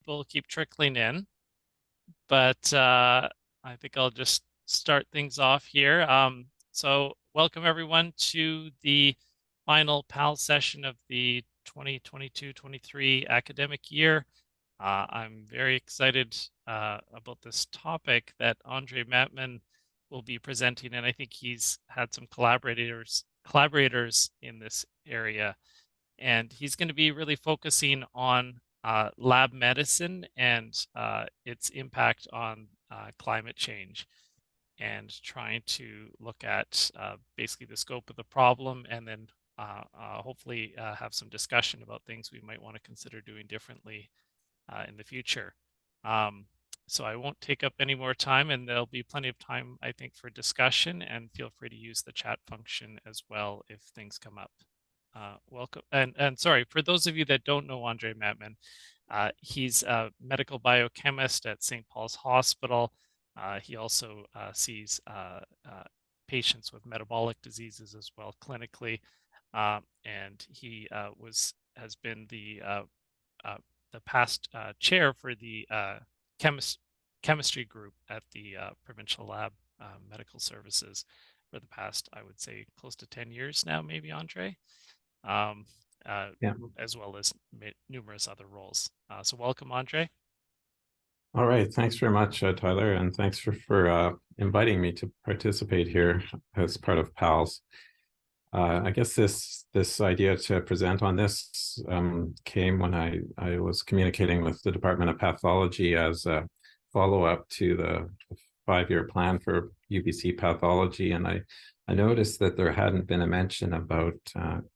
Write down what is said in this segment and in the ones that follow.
people keep trickling in, but I think I'll just start things off here. So welcome everyone to the final PaLÄ session of the 2022-23 academic year. I'm very excited about this topic that Andre Mattman will be presenting, and I think he's had some collaborators in this area. And he's going to be really focusing on lab medicine and its impact on climate change, and trying to look at basically the scope of the problem, and then hopefully have some discussion about things we might want to consider doing differently in the future. So I won't take up any more time, and there'll be plenty of time, I think, for discussion, and feel free to use the chat function as well if things come up. Welcome, and sorry, for those of you that don't know Andre Mattman, he's a medical biochemist at St. Paul's Hospital. He also sees patients with metabolic diseases as well clinically, and he has been the past chair for the chemistry group at the Provincial Lab Medical Services for the past, I would say, close to 10 years now, maybe, Andre. Yeah. As well as numerous other roles. So welcome, Andre. All right, thanks very much, Tyler, and thanks for inviting me to participate here as part of PaLS. I guess this idea to present on this came when I was communicating with the Department of Pathology as a follow-up to the 5-year plan for UBC pathology, and I noticed that there hadn't been a mention about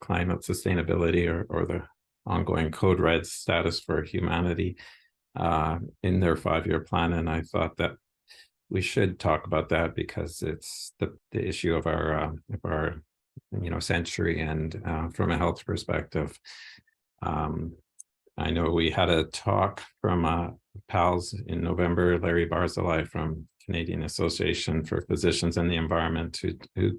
climate sustainability or the ongoing Code Red status for humanity in their 5-year plan. And I thought that we should talk about that because it's the issue of our century, and from a health perspective. I know we had a talk from PALS in November, Larry Barzilai from Canadian Association for Physicians and the Environment, who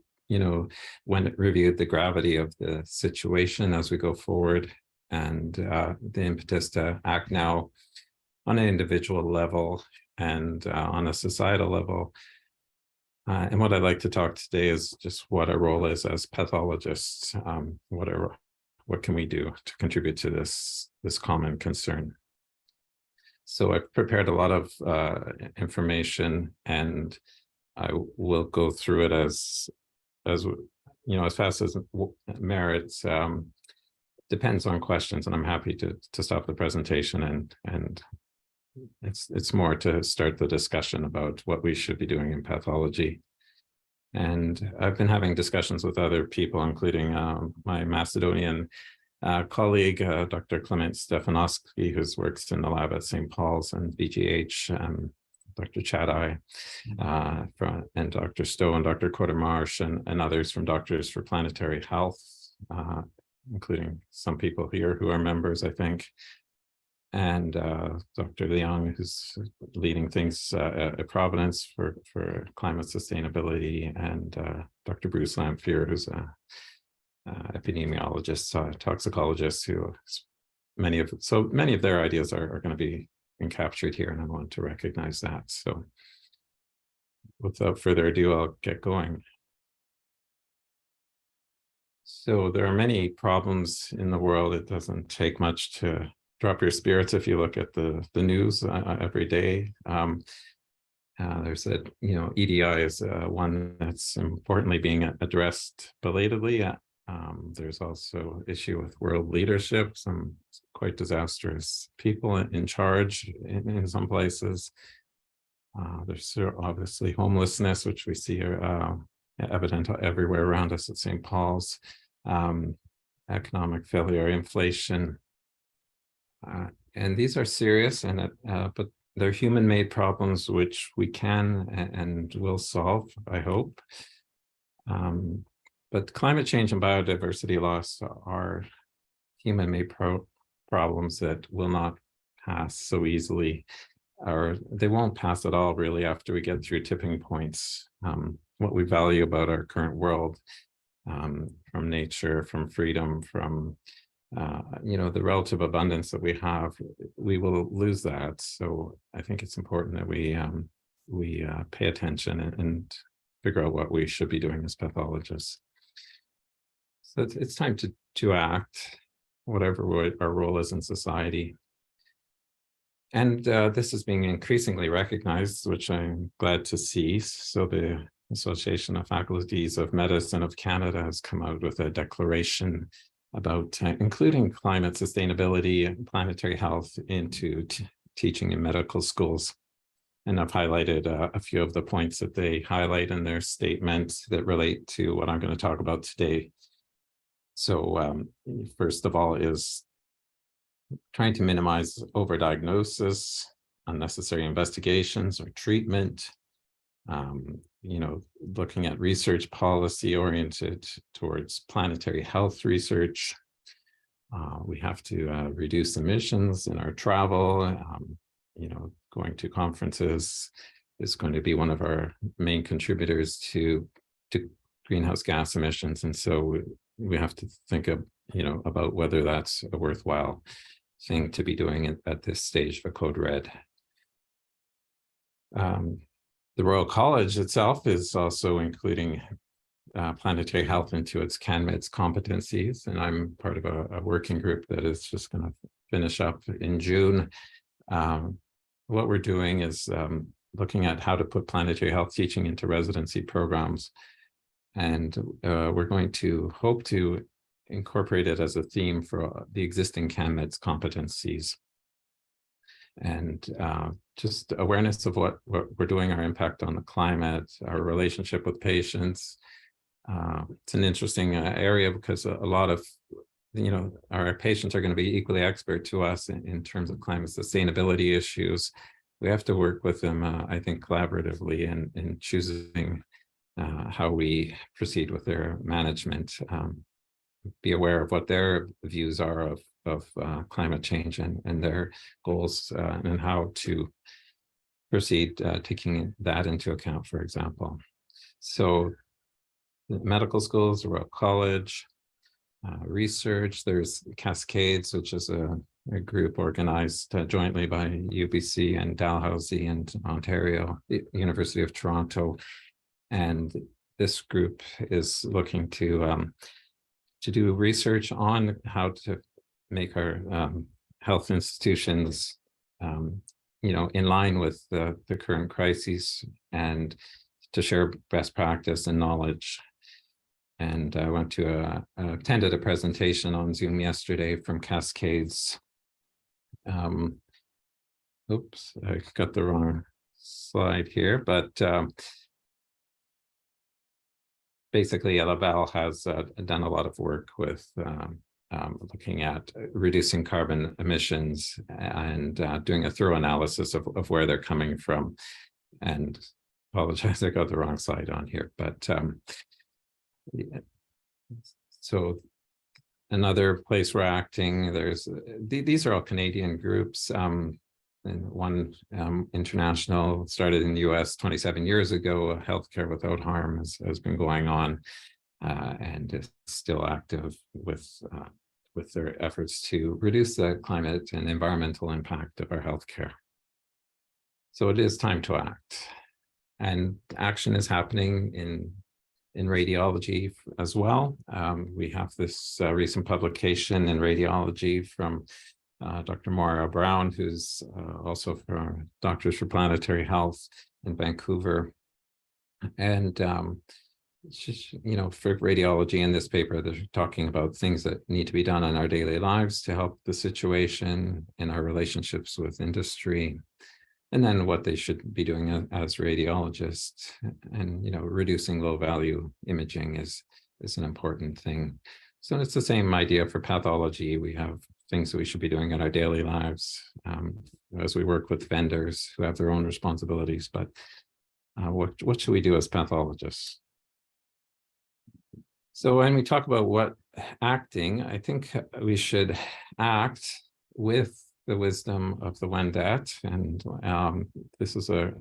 when it reviewed the gravity of the situation as we go forward, and the impetus to act now on an individual level and on a societal level. And what I'd like to talk today is just what our role is as pathologists. What can we do to contribute to this common concern? So I've prepared a lot of information, and I will go through it as fast as merits. Depends on questions, and I'm happy to stop the presentation and it's more to start the discussion about what we should be doing in pathology. And I've been having discussions with other people, including my Macedonian colleague, Dr. Clement Stefanovski, who works in the lab at St. Paul's and VGH, Dr. Chadai, and Dr. Stowe and Dr. Quartermarsh, and others from Doctors for Planetary Health, including some people here who are members, I think, and Dr. Leong, who's leading things at Providence for climate sustainability, and Dr. Bruce Lamphere, who's a epidemiologist, toxicologist, who many of their ideas are going to be captured here, and I want to recognize that. So without further ado, I'll get going. So there are many problems in the world. It doesn't take much to drop your spirits if you look at the news every day. There's EDI is one that's importantly being addressed belatedly. There's also issue with world leadership, some quite disastrous people in charge in some places. There's obviously homelessness, which we see evident everywhere around us at St. Paul's. Economic failure, inflation, and these are serious, but they're human-made problems problems we can and will solve, I hope. But climate change and biodiversity loss are human-made problems that will not pass so easily, or they won't pass at all, really, after we get through tipping points. What we value about our current world, from nature, from freedom, from the relative abundance that we have, we will lose that. So I think it's important that we pay attention and figure out what we should be doing as pathologists. So it's time to act, whatever our role is in society. And this is being increasingly recognized, which I'm glad to see. So the Association of Faculties of Medicine of Canada has come out with a declaration about including climate sustainability and planetary health into teaching in medical schools. And I've highlighted a few of the points that they highlight in their statement that relate to what I'm going to talk about today. So first of all is trying to minimize overdiagnosis, unnecessary investigations or treatment, looking at research policy oriented towards planetary health research. We have to reduce emissions in our travel. Going to conferences is going to be one of our main contributors to greenhouse gas emissions. And so we have to think of, about whether that's a worthwhile thing to be doing at this stage for Code Red. The Royal College itself is also including planetary health into its CanMeds competencies, and I'm part of a working group that is just going to finish up in June. What we're doing is looking at how to put planetary health teaching into residency programs, and we're going to hope to incorporate it as a theme for the existing CanMeds competencies. And just awareness of what we're doing, our impact on the climate, our relationship with patients. It's an interesting area because a lot of, our patients are going to be equally expert to us in terms of climate sustainability issues. We have to work with them, I think, collaboratively in choosing how we proceed with their management. Be aware of what their views are of climate change and their goals and how to proceed taking that into account, for example. So medical schools, the Royal College, research, there's Cascades, which is a group organized jointly by UBC and Dalhousie and Ontario, the University of Toronto. And this group is looking to do research on how to make our health institutions, in line with the current crises and to share best practice and knowledge. And I went to attended a presentation on Zoom yesterday from Cascades. Oops, I got the wrong slide here, but basically, Laval has done a lot of work with looking at reducing carbon emissions and doing a thorough analysis of where they're coming from. And apologize, I got the wrong slide on here, but yeah. So another place we're acting, these are all Canadian groups. And one international started in the US 27 years ago. Healthcare Without Harm has been going on and is still active with their efforts to reduce the climate and environmental impact of our healthcare. So it is time to act, and action is happening in radiology as well. We have this recent publication in radiology from Dr. Maura Brown, who's also for Doctors for Planetary Health in Vancouver. And, for radiology in this paper, they're talking about things that need to be done in our daily lives to help the situation in our relationships with industry, and then what they should be doing as radiologists. And, reducing low value imaging is an important thing. So it's the same idea for pathology. We have things that we should be doing in our daily lives as we work with vendors who have their own responsibilities. But what should we do as pathologists? So when we talk about what acting, I think we should act with the wisdom of the Wendat. And this is a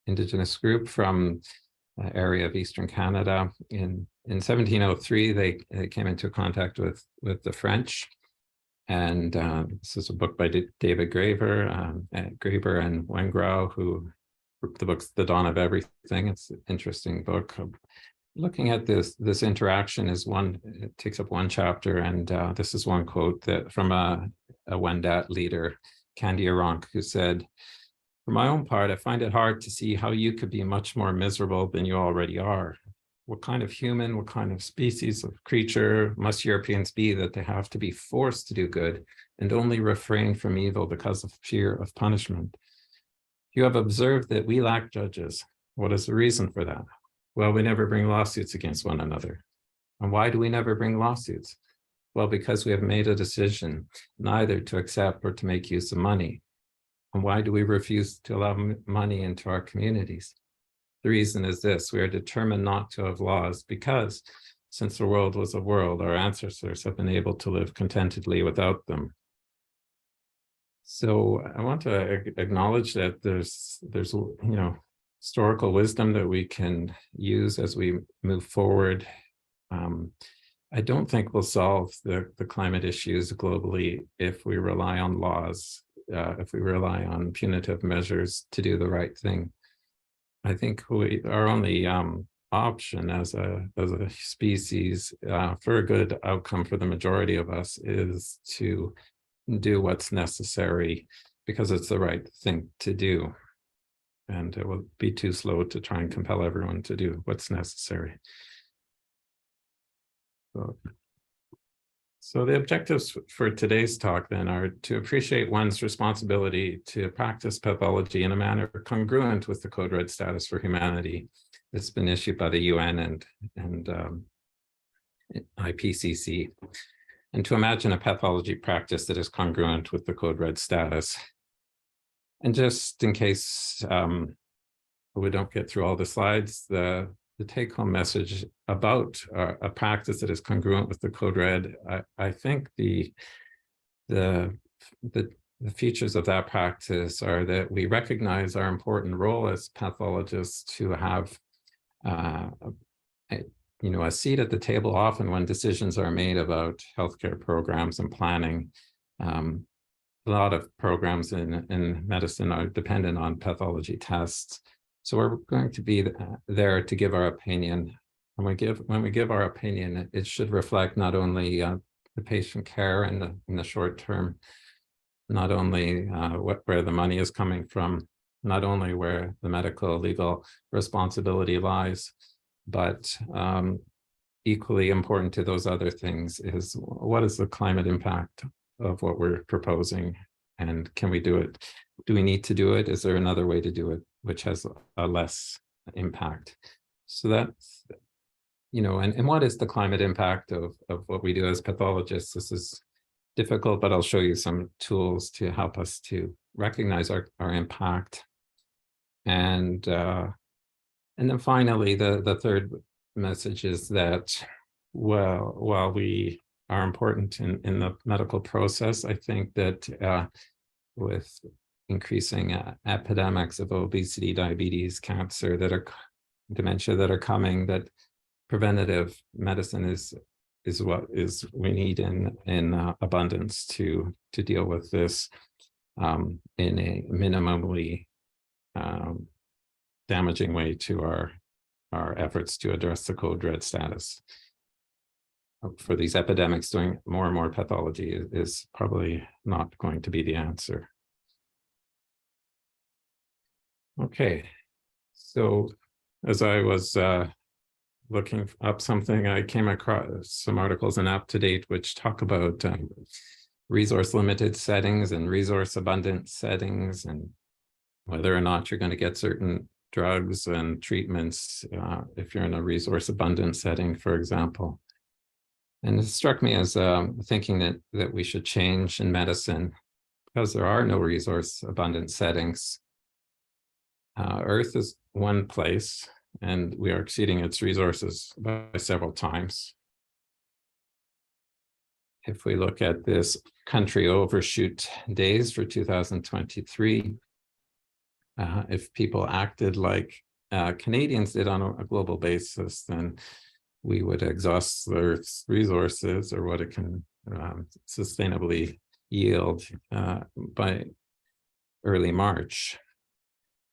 Indigenous group from the area of Eastern Canada. In 1703, they came into contact with the French, And this is a book by David Graeber and Wengrow, who the book's The Dawn of Everything. It's an interesting book. Looking at this interaction is one, it takes up one chapter, and this is one quote that from a Wendat leader, Candy Aronk, who said, "For my own part, I find it hard to see how you could be much more miserable than you already are. What kind of human, what kind of species of creature must Europeans be that they have to be forced to do good and only refrain from evil because of fear of punishment? You have observed that we lack judges. What is the reason for that? Well, we never bring lawsuits against one another. And why do we never bring lawsuits? Well, because we have made a decision neither to accept or to make use of money. And why do we refuse to allow money into our communities? The reason is this: we are determined not to have laws because, since the world was a world, our ancestors have been able to live contentedly without them." So I want to acknowledge that there's historical wisdom that we can use as we move forward. I don't think we'll solve the climate issues globally if we rely on laws, if we rely on punitive measures to do the right thing. I think our only option as a species for a good outcome for the majority of us is to do what's necessary because it's the right thing to do. And it will be too slow to try and compel everyone to do what's necessary. So the objectives for today's talk then are to appreciate one's responsibility to practice pathology in a manner congruent with the Code Red status for humanity that's been issued by the UN and IPCC, and to imagine a pathology practice that is congruent with the Code Red status. And just in case we don't get through all the slides, the take-home message about a practice that is congruent with the Code Red, I think the features of that practice are that we recognize our important role as pathologists to have a seat at the table often when decisions are made about healthcare programs and planning. A lot of programs in medicine are dependent on pathology tests. So we're going to be there to give our opinion. And when we give our opinion, it should reflect not only the patient care in the short term, not only where the money is coming from, not only where the medical legal responsibility lies, but equally important to those other things is what is the climate impact of what we're proposing, and can we do it? Do we need to do it? Is there another way to do it which has a less impact? So that's, and what is the climate impact of what we do as pathologists? This is difficult, but I'll show you some tools to help us to recognize our impact. And then finally, the third message is that, well, while we are important in the medical process, I think that with increasing epidemics of obesity, diabetes, cancer, dementia that are coming, that preventative medicine is what we need in abundance to deal with this in a minimally damaging way to our efforts to address the Code Red status. For these epidemics, doing more and more pathology is probably not going to be the answer. Okay, so as I was looking up something, I came across some articles in UpToDate which talk about resource limited settings and resource abundant settings, and whether or not you're going to get certain drugs and treatments if you're in a resource abundant setting, for example. And it struck me as thinking that we should change in medicine because there are no resource abundant settings. Earth is one place, and we are exceeding its resources by several times. If we look at this country overshoot days for 2023, if people acted like Canadians did on a global basis, then we would exhaust the Earth's resources, or what it can sustainably yield by early March.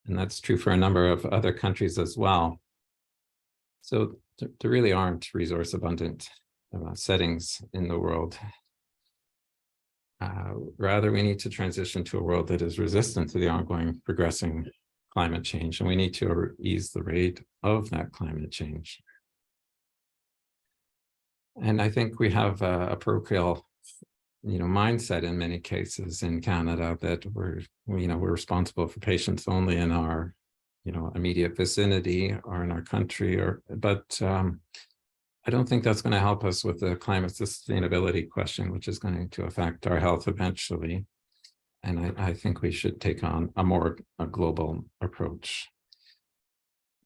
And that's true for a number of other countries as well. So there really aren't resource abundant settings in the world. Rather, we need to transition to a world that is resistant to the ongoing progressing climate change, and we need to ease the rate of that climate change. And I think we have a parochial, mindset in many cases in Canada that we're responsible for patients only in our, immediate vicinity or in our country, but I don't think that's going to help us with the climate sustainability question, which is going to affect our health eventually. And I think we should take on a global approach,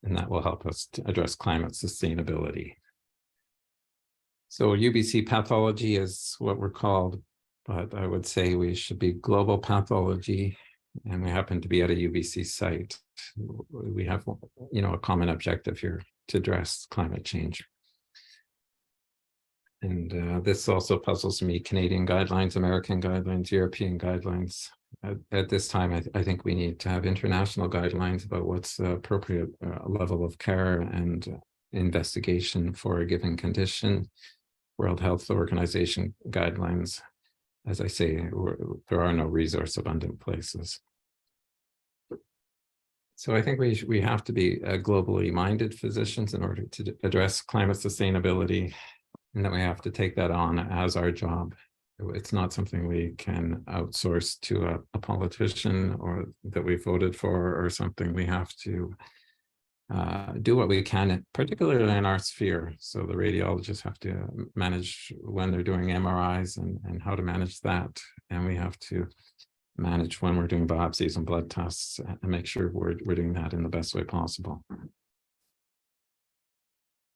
and that will help us to address climate sustainability. So UBC pathology is what we're called, but I would say we should be global pathology, and we happen to be at a UBC site. We have, a common objective here to address climate change. And this also puzzles me: Canadian guidelines, American guidelines, European guidelines. At this time, I think we need to have international guidelines about what's the appropriate level of care and investigation for a given condition. World Health Organization guidelines. As I say, there are no resource abundant places. So I think we have to be globally minded physicians in order to address climate sustainability, and that we have to take that on as our job. It's not something we can outsource to a politician or that we voted for or something. We have to do what we can, particularly in our sphere. So the radiologists have to manage when they're doing MRIs and how to manage that. And we have to manage when we're doing biopsies and blood tests and make sure we're doing that in the best way possible.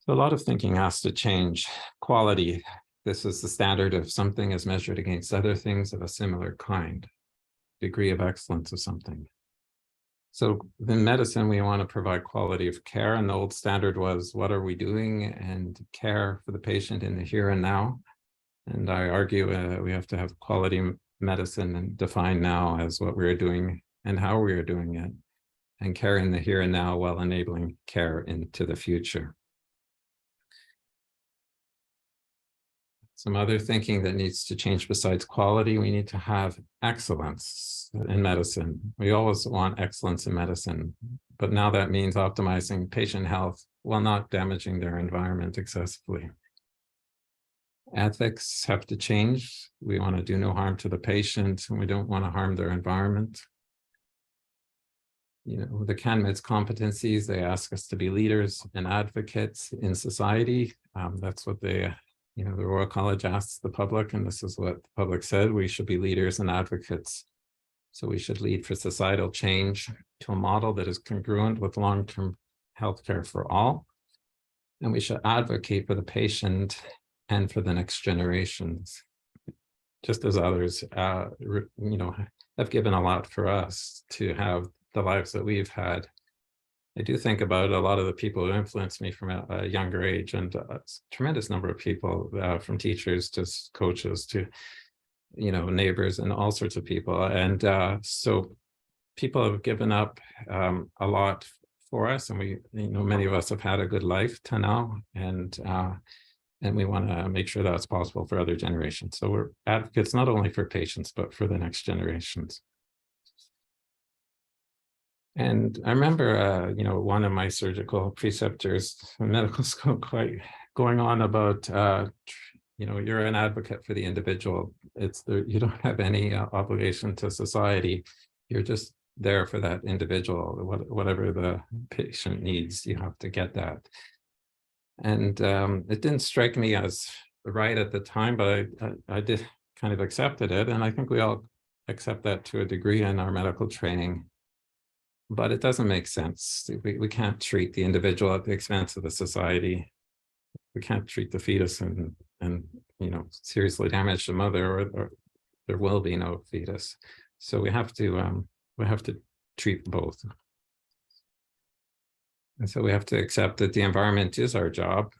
So a lot of thinking has to change. Quality. This is the standard of something as measured against other things of a similar kind. Degree of excellence of something. So in medicine, we want to provide quality of care. And the old standard was, what are we doing? And care for the patient in the here and now. And I argue we have to have quality medicine and define now as what we're doing and how we are doing it. And care in the here and now while enabling care into the future. Some other thinking that needs to change besides quality: we need to have excellence in medicine. We always want excellence in medicine, but now that means optimizing patient health while not damaging their environment excessively. Ethics have to change. We want to do no harm to the patient, and we don't want to harm their environment. The CanMed's competencies, they ask us to be leaders and advocates in society. That's what they the Royal College asks the public, and this is what the public said: we should be leaders and advocates. So we should lead for societal change to a model that is congruent with long-term healthcare for all. And we should advocate for the patient and for the next generations, just as others, have given a lot for us to have the lives that we've had. I do think about a lot of the people who influenced me from a younger age, and a tremendous number of people, from teachers to coaches to, neighbors and all sorts of people. And so people have given up a lot for us, and we, many of us have had a good life to now, and we want to make sure that's possible for other generations. So we're advocates not only for patients, but for the next generations. And I remember, one of my surgical preceptors in medical school quite going on about, you're an advocate for the individual. You don't have any obligation to society. You're just there for that individual. Whatever the patient needs, you have to get that. And it didn't strike me as right at the time, but I did kind of accepted it. And I think we all accept that to a degree in our medical training. But it doesn't make sense. We can't treat the individual at the expense of the society. We can't treat the fetus and seriously damage the mother, or there will be no fetus. So we have to treat both. And so we have to accept that the environment is our job.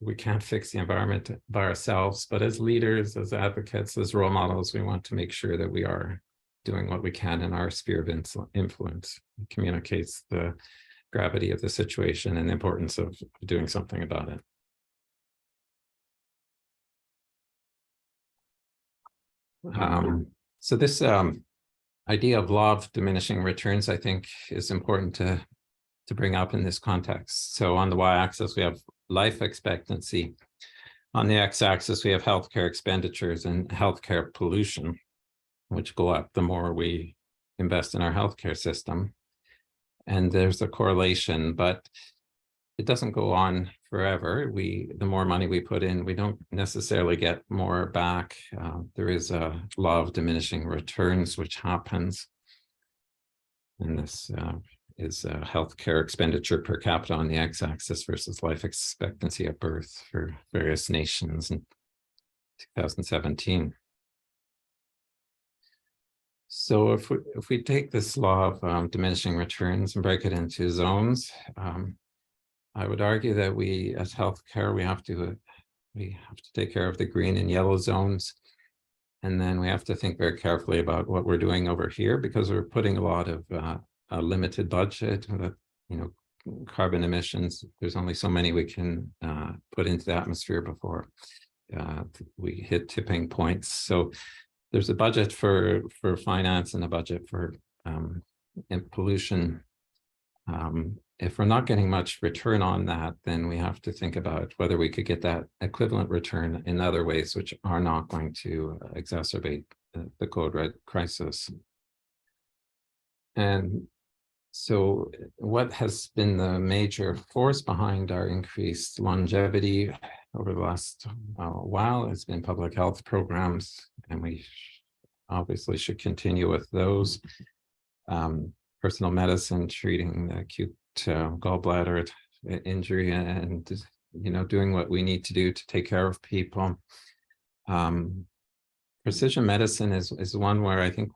we can't fix the environment by ourselves, but as leaders, as advocates, as role models, we want to make sure that we are doing what we can in our sphere of influence. It communicates the gravity of the situation and the importance of doing something about it. So this idea of law of diminishing returns, I think, is important to bring up in this context. So on the y-axis, we have life expectancy. On the x-axis, we have healthcare expenditures and healthcare pollution, which go up the more we invest in our healthcare system. And there's a correlation, but it doesn't go on forever. The more money we put in, we don't necessarily get more back. There is a law of diminishing returns, which happens. And this is healthcare expenditure per capita on the x-axis versus life expectancy at birth for various nations in 2017. So if we take this law of diminishing returns and break it into zones, I would argue that we, as healthcare, we have to take care of the green and yellow zones, and then we have to think very carefully about what we're doing over here, because we're putting a lot of a limited budget. Carbon emissions. There's only so many we can put into the atmosphere before we hit tipping points. So there's a budget for finance and a budget for pollution. If we're not getting much return on that, then we have to think about whether we could get that equivalent return in other ways, which are not going to exacerbate the code red crisis. And so what has been the major force behind our increased longevity over the last while has been public health programs, and we obviously should continue with those. Personal medicine, treating the acute gallbladder injury, and doing what we need to do to take care of people. Precision medicine is one where I think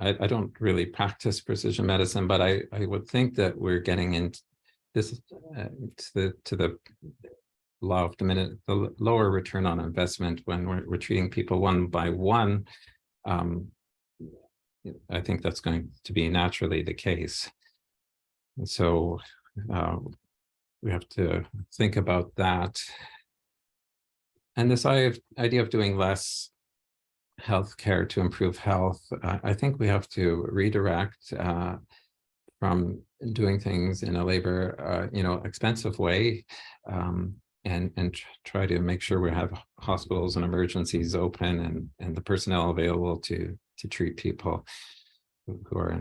I don't really practice precision medicine, but I would think that we're getting into this to the law of the lower return on investment when we're treating people one by one. I think that's going to be naturally the case. And so we have to think about that. And this idea of doing less healthcare to improve health, I think we have to redirect from doing things in a labor, expensive way, and try to make sure we have hospitals and emergencies open and the personnel available to treat people who are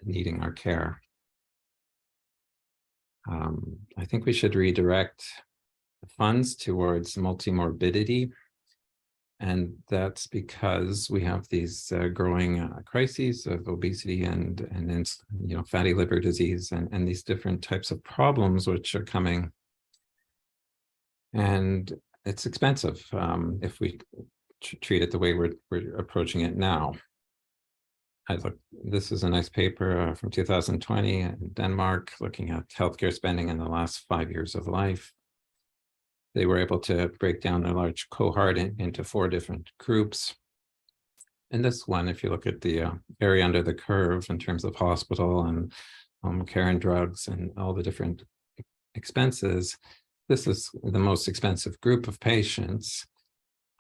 needing our care. I think we should redirect funds towards multimorbidity. And that's because we have these growing crises of obesity and fatty liver disease and these different types of problems which are coming. And it's expensive if we treat it the way we're approaching it now. This is a nice paper from 2020 in Denmark, looking at healthcare spending in the last 5 years of life. They were able to break down a large cohort into 4 different groups. And this one, if you look at the area under the curve in terms of hospital and home care and drugs and all the different expenses, this is the most expensive group of patients.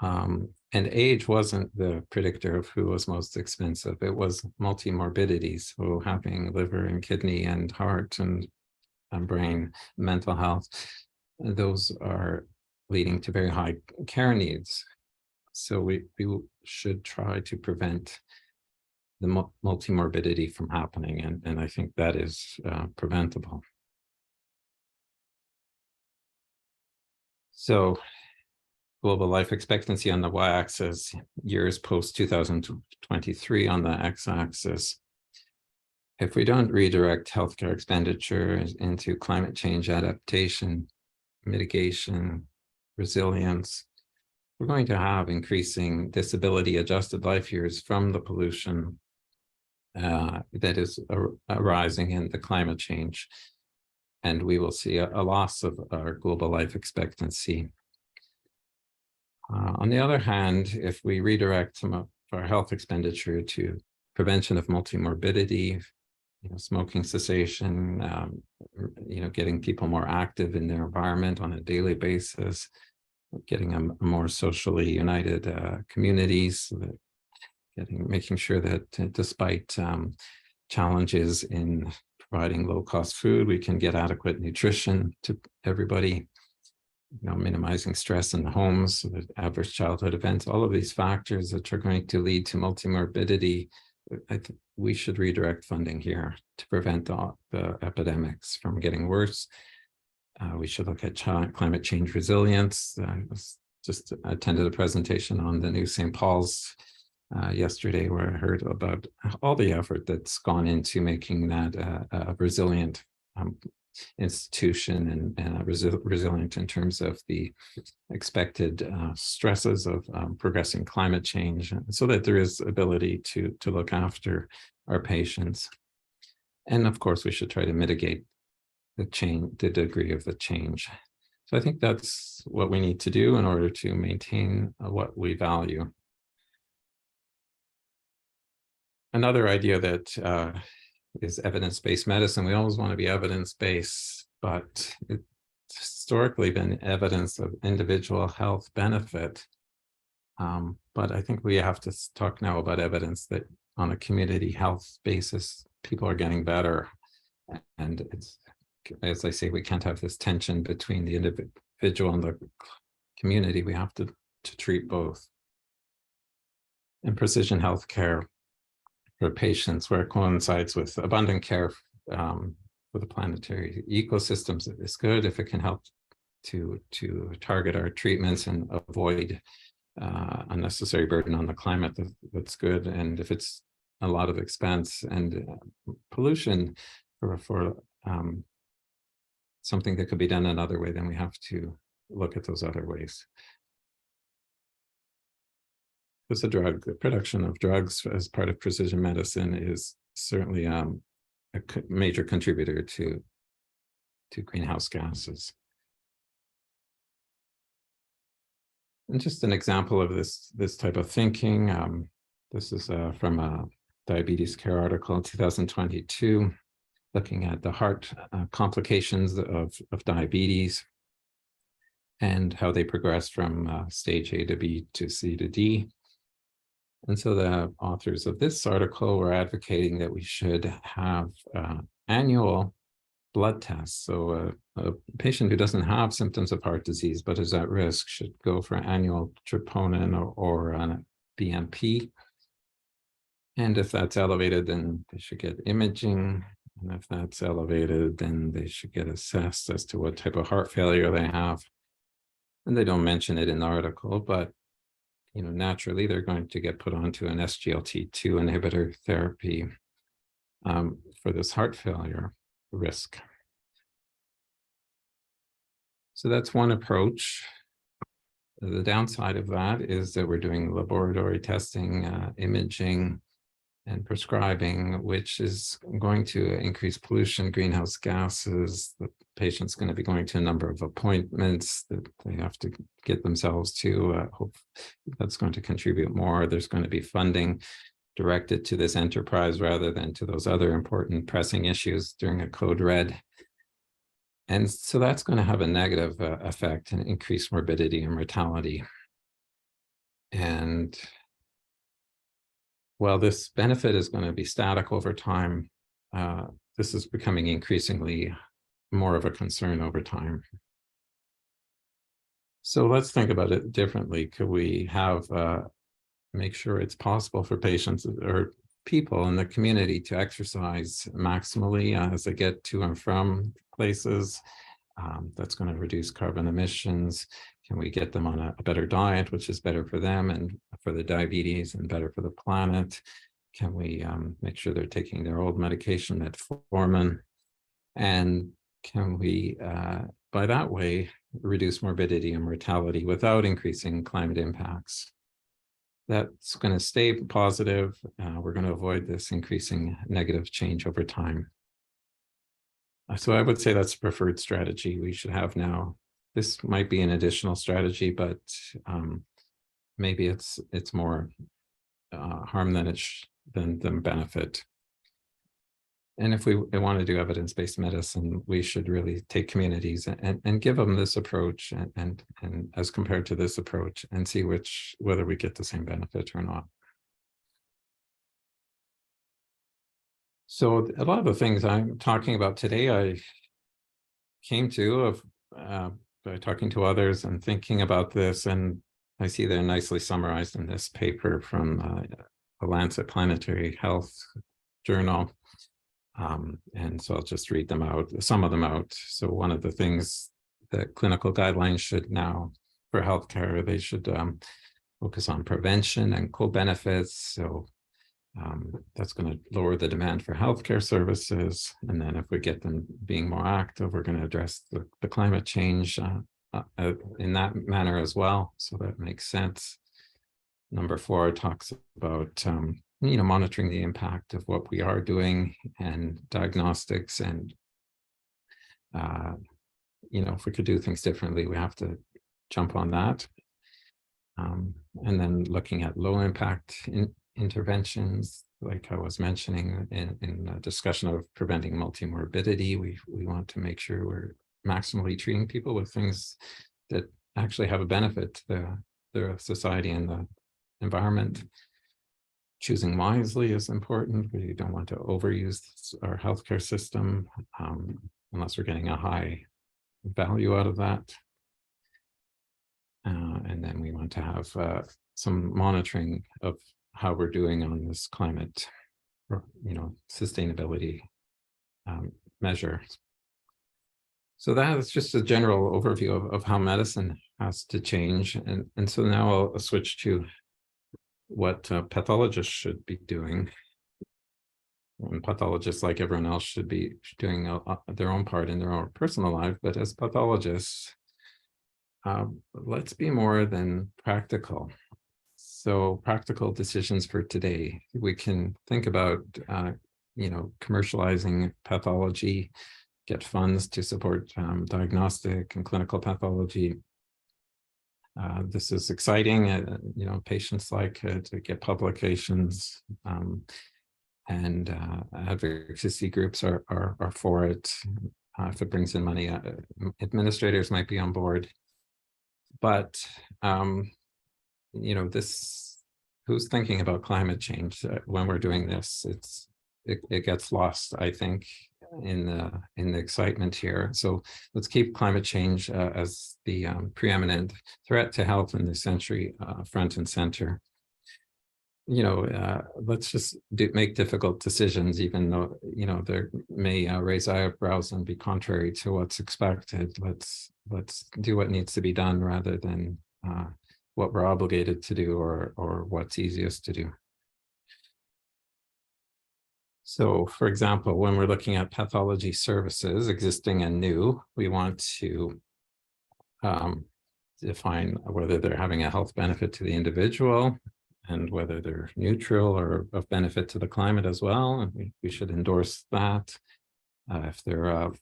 And age wasn't the predictor of who was most expensive. It was multimorbidities, so having liver and kidney and heart and brain, mental health. Those are leading to very high care needs. So we should try to prevent the multimorbidity from happening. And I think that is preventable. So global life expectancy on the y-axis, years post-2023 on the x-axis. If we don't redirect healthcare expenditure into climate change adaptation, mitigation, resilience, we're going to have increasing disability-adjusted life years from the pollution that is arising in the climate change. and we will see a loss of our global life expectancy. On the other hand, if we redirect some of our health expenditure to prevention of multimorbidity, smoking cessation, getting people more active in their environment on a daily basis, getting a more socially united communities, making sure that despite challenges in providing low-cost food, we can get adequate nutrition to everybody, minimizing stress in the homes, so that adverse childhood events, all of these factors that are going to lead to multimorbidity. I think we should redirect funding here to prevent the epidemics from getting worse. We should look at climate change resilience. I just attended a presentation on the new St. Paul's yesterday, where I heard about all the effort that's gone into making that a resilient institution and resilient in terms of the expected stresses of progressing climate change, so that there is ability to look after our patients. And of course, we should try to mitigate the degree of the change. So I think that's what we need to do in order to maintain what we value. Another idea that is evidence-based medicine. We always want to be evidence-based, but it's historically been evidence of individual health benefit. But I think we have to talk now about evidence that on a community health basis, people are getting better. And it's, as I say, we can't have this tension between the individual and the community. We have to treat both. And precision healthcare for patients, where it coincides with abundant care for the planetary ecosystems, is good if it can help to target our treatments and avoid unnecessary burden on the climate. That's good. And if it's a lot of expense and pollution for something that could be done another way, then we have to look at those other ways. Because the production of drugs as part of precision medicine is certainly a major contributor to greenhouse gases. And just an example of this type of thinking, this is from a diabetes care article in 2022, looking at the heart complications of diabetes and how they progress from stage A to B to C to D. And so the authors of this article were advocating that we should have annual blood tests. So a patient who doesn't have symptoms of heart disease but is at risk should go for annual troponin or a BNP. And if that's elevated, then they should get imaging. And if that's elevated, then they should get assessed as to what type of heart failure they have. And they don't mention it in the article, but naturally, they're going to get put onto an SGLT2 inhibitor therapy for this heart failure risk. So that's one approach. The downside of that is that we're doing laboratory testing, imaging, and prescribing, which is going to increase pollution, greenhouse gases. The patient's going to be going to a number of appointments that they have to get themselves to. Hope that's going to contribute more. There's going to be funding directed to this enterprise rather than to those other important pressing issues during a code red. And so that's going to have a negative effect and increase morbidity and mortality. And while this benefit is going to be static over time, this is becoming increasingly more of a concern over time. So let's think about it differently. Could we have make sure it's possible for patients or people in the community to exercise maximally as they get to and from places? That's going to reduce carbon emissions. Can we get them on a better diet, which is better for them and for the diabetes and better for the planet? Can we make sure they're taking their old medication, metformin? And can we, by that way, reduce morbidity and mortality without increasing climate impacts? That's going to stay positive. We're going to avoid this increasing negative change over time. So I would say that's a preferred strategy we should have now. This might be an additional strategy, but maybe it's more harm than benefit. And if we want to do evidence-based medicine, we should really take communities and give them this approach and as compared to this approach and see whether we get the same benefit or not. So a lot of the things I'm talking about today, I came to by talking to others and thinking about this, and I see they're nicely summarized in this paper from the Lancet Planetary Health Journal. And so I'll just read them out, some of them out. So one of the things that clinical guidelines should now for healthcare, they should focus on prevention and co-benefits. So that's going to lower the demand for healthcare services. And then if we get them being more active, we're going to address the climate change in that manner as well. So that makes sense. Number 4 talks about monitoring the impact of what we are doing and diagnostics, and if we could do things differently, we have to jump on that. And then looking at low impact interventions, like I was mentioning in the discussion of preventing multimorbidity, we want to make sure we're maximally treating people with things that actually have a benefit to the society and the environment. Choosing wisely is important. We don't want to overuse our healthcare system unless we're getting a high value out of that. And then we want to have some monitoring of how we're doing on this climate, sustainability measure. So that is just a general overview of how medicine has to change. And so now I'll switch to what pathologists should be doing. And pathologists, like everyone else, should be doing their own part in their own personal life. But as pathologists, let's be more than practical. So practical decisions for today. We can think about, commercializing pathology, get funds to support diagnostic and clinical pathology. This is exciting. Patients like to get publications, and advocacy groups are for it. If it brings in money, administrators might be on board. But who's thinking about climate change when we're doing this? It gets lost, I think, in the excitement here. So let's keep climate change as the preeminent threat to health in this century front and center. Let's just make difficult decisions, even though they may raise eyebrows and be contrary to what's expected. Let's do what needs to be done rather than what we're obligated to do or what's easiest to do. So, for example, when we're looking at pathology services, existing and new, we want to define whether they're having a health benefit to the individual and whether they're neutral or of benefit to the climate as well. And we should endorse that. If they're of,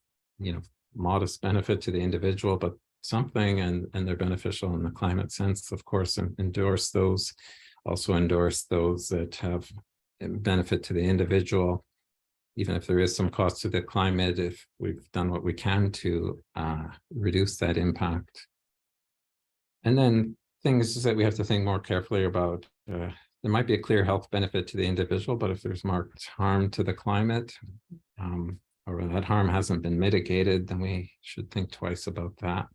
modest benefit to the individual, but something and they're beneficial in the climate sense, of course, and endorse those. Also endorse those that have benefit to the individual, even if there is some cost to the climate, if we've done what we can to reduce that impact. And then things that we have to think more carefully about. There might be a clear health benefit to the individual, but if there's marked harm to the climate, or that harm hasn't been mitigated, then we should think twice about that.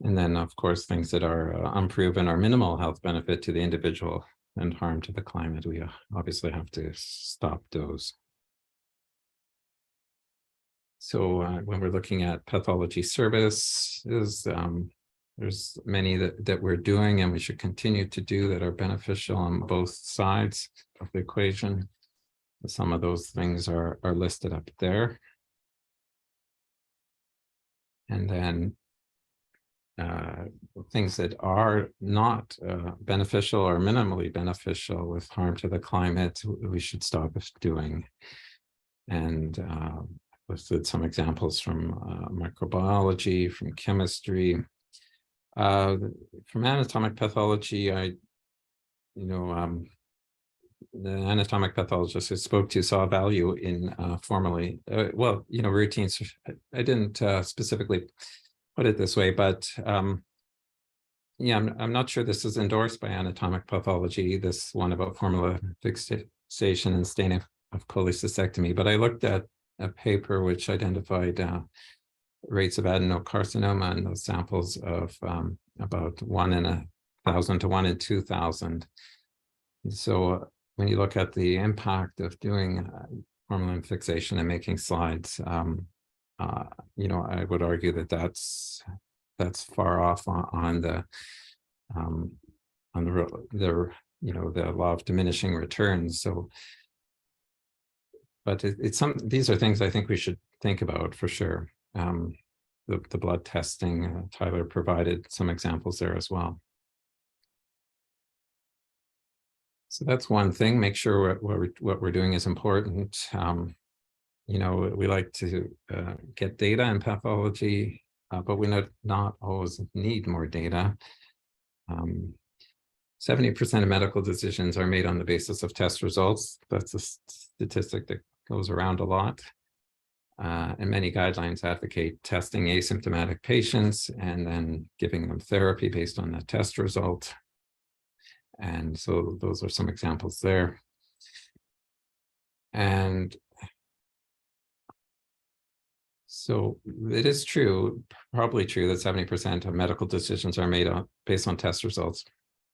And then, of course, things that are unproven or minimal health benefit to the individual and harm to the climate, we obviously have to stop those. So when we're looking at pathology services, there's many that we're doing and we should continue to do that are beneficial on both sides of the equation. Some of those things are listed up there. And then things that are not beneficial or minimally beneficial with harm to the climate, we should stop doing. And listed some examples from microbiology, from chemistry, from anatomic pathology. The anatomic pathologist I spoke to saw value in formally, routines. I didn't specifically put it this way, but yeah, I'm not sure this is endorsed by anatomic pathology, this one about formula fixation and staining of cholecystectomy, but I looked at a paper which identified rates of adenocarcinoma in those samples of about 1 in 1,000 to 1 in 2,000. So when you look at the impact of doing formalin fixation and making slides, I would argue that that's far off on the law of diminishing returns. So, but these are things I think we should think about for sure. The blood testing, Tyler provided some examples there as well. So that's one thing. Make sure what we're doing is important. We like to get data in pathology, but we not always need more data. 70% of medical decisions are made on the basis of test results. That's a statistic that goes around a lot. And many guidelines advocate testing asymptomatic patients and then giving them therapy based on the test result. And so those are some examples there. And so it is true, probably true, that 70% of medical decisions are made based on test results,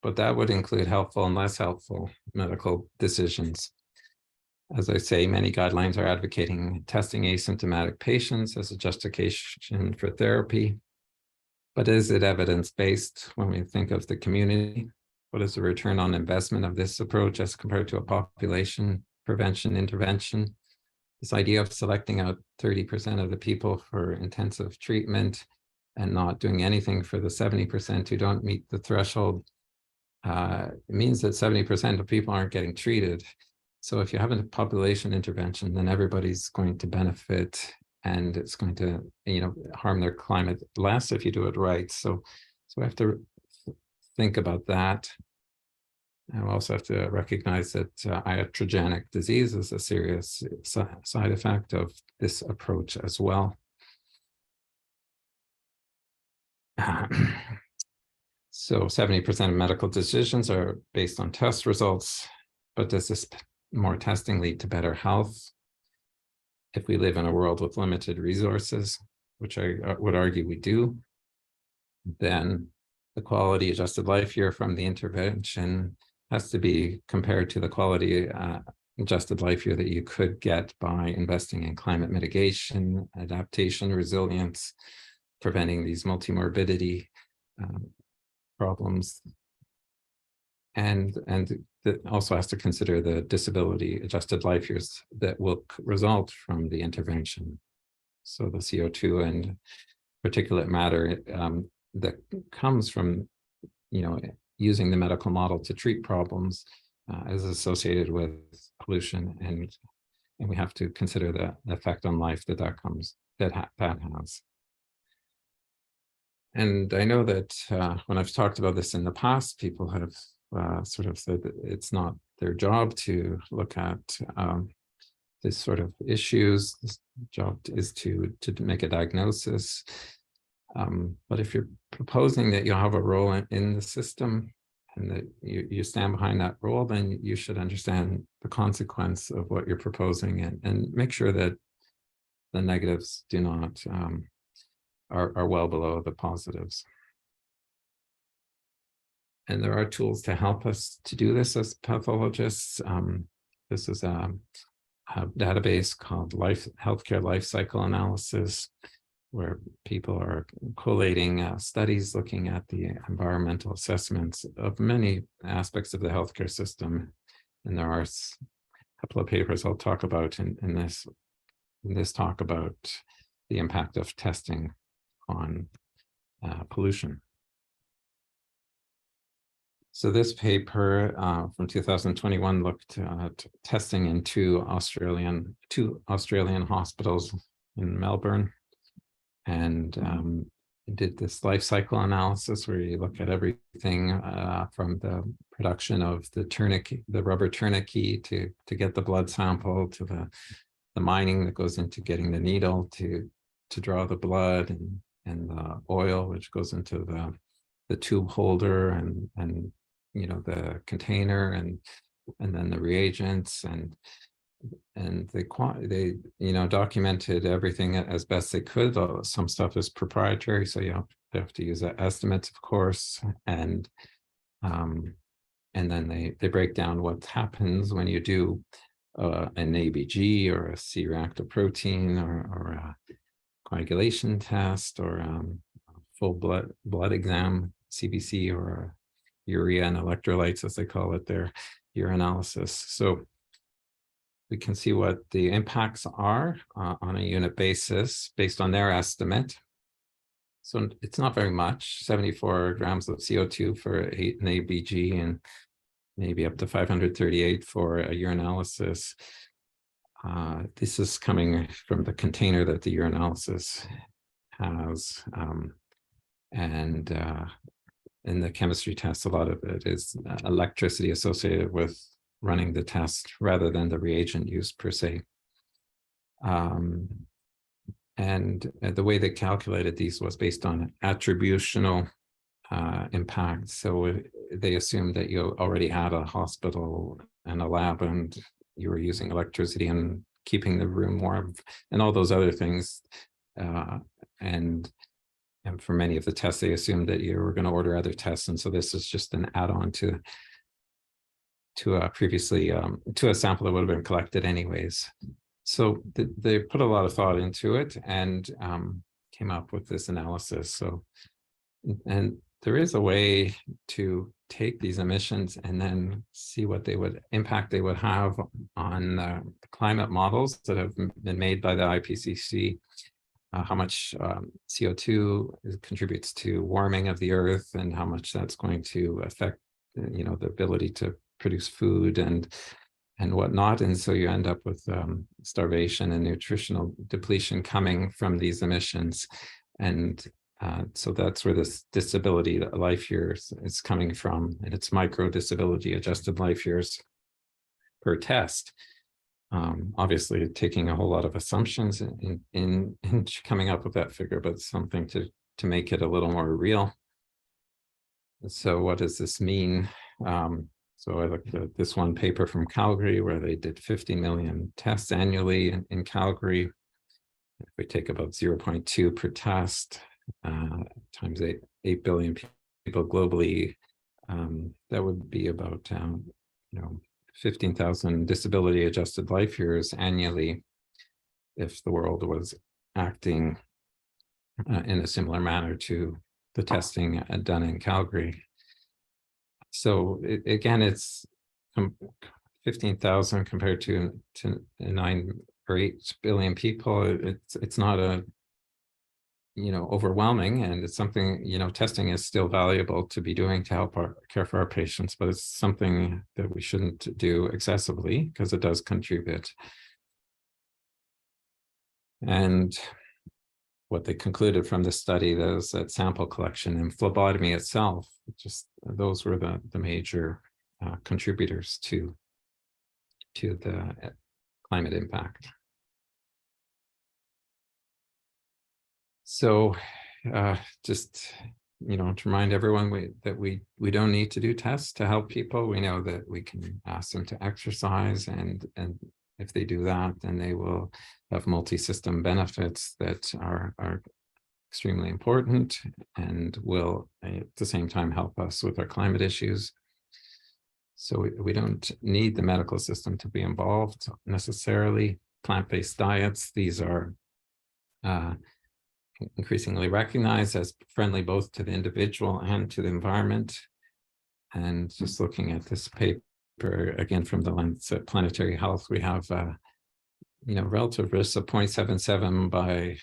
but that would include helpful and less helpful medical decisions. As I say, many guidelines are advocating testing asymptomatic patients as a justification for therapy. But is it evidence-based when we think of the community? What is the return on investment of this approach as compared to a population prevention intervention? This idea of selecting out 30% of the people for intensive treatment and not doing anything for the 70% who don't meet the threshold, it means that 70% of people aren't getting treated. So if you have a population intervention, then everybody's going to benefit, and it's going to, harm their climate less if you do it right. So we have to think about that. And we also have to recognize that iatrogenic disease is a serious side effect of this approach as well. So 70% of medical decisions are based on test results, but does this more testing lead to better health? If we live in a world with limited resources, which I would argue we do, then the quality adjusted life year from the intervention has to be compared to the quality adjusted life year that you could get by investing in climate mitigation, adaptation, resilience, preventing these multimorbidity problems. And it also has to consider the disability adjusted life years that will result from the intervention. So the CO2 and particulate matter that comes from, using the medical model to treat problems is associated with pollution, and we have to consider the effect on life that has. And I know that when I've talked about this in the past, people have sort of said that it's not their job to look at this sort of issues. This job is to make a diagnosis. But if you're proposing that you'll have a role in the system and that you stand behind that role, then you should understand the consequence of what you're proposing and make sure that the negatives do not are well below the positives. And there are tools to help us to do this as pathologists. This is a database called Healthcare Life Cycle Analysis, where people are collating studies looking at the environmental assessments of many aspects of the healthcare system. And there are a couple of papers I'll talk about in this talk about the impact of testing on pollution. So this paper from 2021 looked at testing in two Australian hospitals, in Melbourne, and did this life cycle analysis where you look at everything from the production of the tourniquet, the rubber tourniquet, to get the blood sample, to the mining that goes into getting the needle to draw the blood, and the oil which goes into the tube holder, and the container, and then the reagents, and they documented everything as best they could. Some stuff is proprietary, so you have to use estimates, of course, and then they break down what happens when you do an ABG or a C-reactive protein, or a coagulation test, or full blood exam, CBC, or urea and electrolytes, as they call it there, urinalysis. So we can see what the impacts are on a unit basis based on their estimate. So it's not very much, 74 grams of CO2 for an ABG, and maybe up to 538 for a urinalysis. This is coming from the container that the urinalysis has. And in the chemistry test, a lot of it is electricity associated with running the test rather than the reagent used per se. And the way they calculated these was based on attributional impact. So they assumed that you already had a hospital and a lab, and you were using electricity and keeping the room warm and all those other things. And for many of the tests, they assumed that you were going to order other tests. And so this is just an add-on to previously to a sample that would have been collected anyways. So they put a lot of thought into it, and came up with this analysis. So, and there is a way to take these emissions and then see what impact they would have on the climate models that have been made by the IPCC. How much CO2 contributes to warming of the earth, and how much that's going to affect the ability to produce food and whatnot. And so you end up with starvation and nutritional depletion coming from these emissions. And so that's where this disability life years is coming from, and it's micro disability adjusted life years per test. Obviously taking a whole lot of assumptions in coming up with that figure, but something to make it a little more real. So what does this mean? So I looked at this one paper from Calgary where they did 50 million tests annually in Calgary. If we take about 0.2 per test times 8 billion people globally, that would be about 15,000 disability adjusted life years annually if the world was acting in a similar manner to the testing done in Calgary. So again, it's 15,000 compared to 9 or 8 billion people. It's not overwhelming, and it's something, testing is still valuable to be doing to help care for our patients, but it's something that we shouldn't do excessively because it does contribute. And what they concluded from the study, those that sample collection and phlebotomy itself, just those were the major contributors to the climate impact. So just to remind everyone that we don't need to do tests to help people. We know that we can ask them to exercise, and if they do that, then they will have multi-system benefits that are extremely important and will at the same time help us with our climate issues. So we don't need the medical system to be involved necessarily. Plant-based diets, these are increasingly recognized as friendly both to the individual and to the environment. And just looking at this paper again from the Lancet Planetary Health, we have relative risks of 0.77 by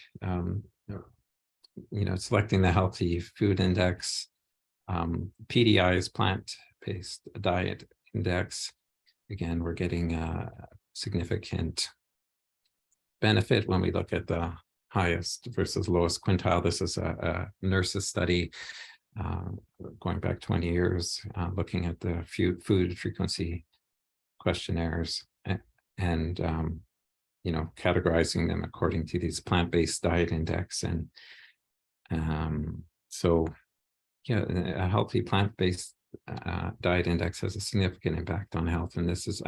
selecting the healthy food index. PDI is plant-based diet index. Again, we're getting significant benefit when we look at the highest versus lowest quintile. This is a nurses study going back 20 years, looking at the food frequency questionnaires and categorizing them according to these plant-based diet index. And so yeah, a healthy plant-based diet index has a significant impact on health, and this is,